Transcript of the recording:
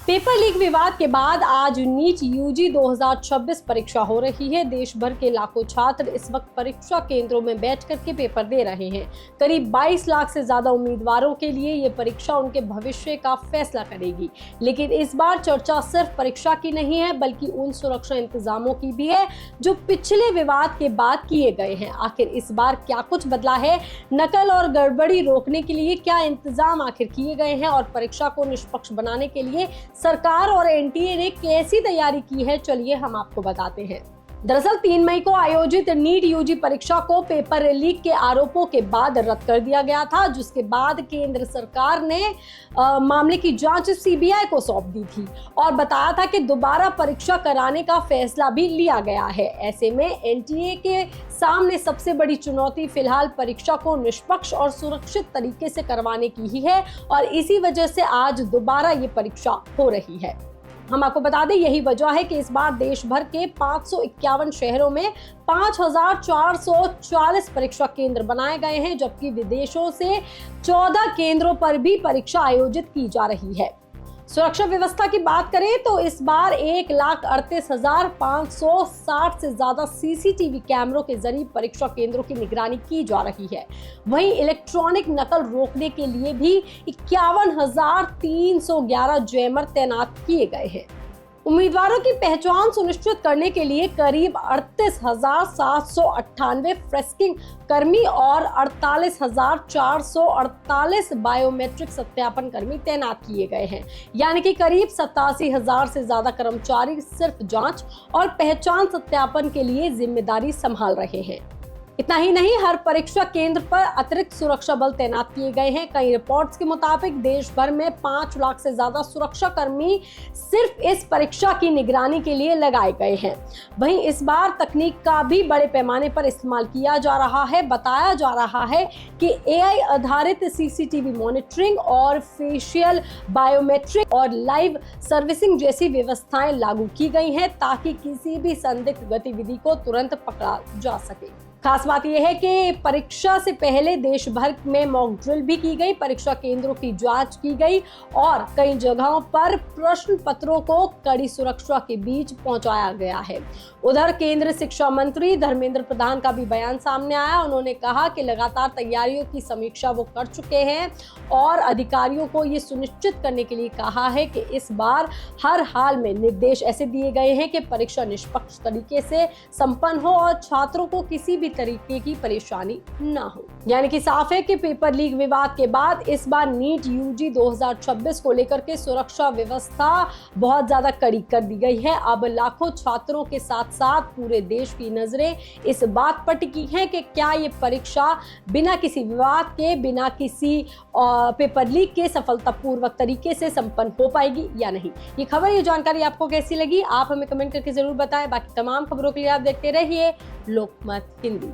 Paper leak विवाद के बाद आज नीट यूजी 2026 परीक्षा हो रही है। देश भर के लाखों छात्र इस वक्त परीक्षा केंद्रों में बैठ करके पेपर दे रहे हैं। करीब 22 लाख से ज्यादा उम्मीदवारों के लिए ये परीक्षा उनके भविष्य का फैसला करेगी। लेकिन इस बार चर्चा सिर्फ परीक्षा की नहीं है, बल्कि उन सुरक्षा इंतजामों की भी है जो पिछले विवाद के बाद किए गए हैं। आखिर इस बार क्या कुछ बदला है, नकल और गड़बड़ी रोकने के लिए क्या इंतजाम आखिर किए गए हैं और परीक्षा को निष्पक्ष बनाने के लिए सरकार और एनटीए ने कैसी तैयारी की है, चलिए हम आपको बताते हैं। दरअसल 3 मई को आयोजित नीट यूजी परीक्षा को पेपर लीक के आरोपों के बाद रद्द कर दिया गया था, जिसके बाद केंद्र सरकार ने मामले की जांच सीबीआई को सौंप दी थी और बताया था कि दोबारा परीक्षा कराने का फैसला भी लिया गया है। ऐसे में एनटीए के सामने सबसे बड़ी चुनौती फिलहाल परीक्षा को निष्पक्ष और सुरक्षित तरीके से करवाने की ही है और इसी वजह से आज दोबारा ये परीक्षा हो रही है। हम आपको बता दें, यही वजह है कि इस बार देश भर के 551 शहरों में 5440 परीक्षा केंद्र बनाए गए हैं, जबकि विदेशों से 14 केंद्रों पर भी परीक्षा आयोजित की जा रही है। सुरक्षा व्यवस्था की बात करें तो इस बार 1,38,560 से ज्यादा सीसीटीवी कैमरों के जरिए परीक्षा केंद्रों की निगरानी की जा रही है। वहीं इलेक्ट्रॉनिक नकल रोकने के लिए भी 51,311 जैमर तैनात किए गए हैं। उम्मीदवारों की पहचान सुनिश्चित करने के लिए करीब 38,798 फ्रेस्किंग कर्मी और 48,448 बायोमेट्रिक सत्यापन कर्मी तैनात किए गए हैं। यानी कि करीब 87,000 से ज्यादा कर्मचारी सिर्फ जांच और पहचान सत्यापन के लिए जिम्मेदारी संभाल रहे हैं। इतना ही नहीं, हर परीक्षा केंद्र पर अतिरिक्त सुरक्षा बल तैनात किए गए हैं। कई रिपोर्ट्स के मुताबिक देश भर में 5 लाख से ज्यादा सुरक्षा कर्मी सिर्फ इस परीक्षा की निगरानी के लिए लगाए गए हैं। वहीं इस बार तकनीक का भी बड़े पैमाने पर इस्तेमाल किया जा रहा है। बताया जा रहा है कि एआई आधारित सीसीटीवी मॉनिटरिंग और फेशियल बायोमेट्रिक और लाइव सर्विसिंग जैसी व्यवस्थाएं लागू की गई हैं ताकि किसी भी संदिग्ध गतिविधि को तुरंत पकड़ा जा सके। खास बात यह है कि परीक्षा से पहले देश भर में मॉक ड्रिल भी की गई, परीक्षा केंद्रों की जांच की गई और कई जगहों पर प्रश्न पत्रों को कड़ी सुरक्षा के बीच पहुंचाया गया है। उधर केंद्रीय शिक्षा मंत्री धर्मेंद्र प्रधान का भी बयान सामने आया। उन्होंने कहा कि लगातार तैयारियों की समीक्षा वो कर चुके हैं और अधिकारियों को ये सुनिश्चित करने के लिए कहा है कि इस बार हर हाल में निर्देश ऐसे दिए गए हैं कि परीक्षा निष्पक्ष तरीके से संपन्न हो और छात्रों को किसी भी तरीके की परेशानी ना हो। यानी कि साफ है कि पेपर लीक विवाद के बाद इस बार नीट यूजी 2026 को लेकर के सुरक्षा व्यवस्था बहुत ज्यादा कड़ी कर दी गई है। अब लाखों छात्रों के साथ साथ पूरे देश की नजरें इस बात पर टिकी हैं कि क्या ये परीक्षा बिना किसी विवाद के, बिना किसी पेपर लीक के सफलतापूर्वक तरीके से संपन्न हो पाएगी या नहीं। ये खबर, ये जानकारी आपको कैसी लगी, आप हमें कमेंट करके जरूर बताएं। बाकी तमाम खबरों के लिए आप देखते रहिए लोकमत हिंदी।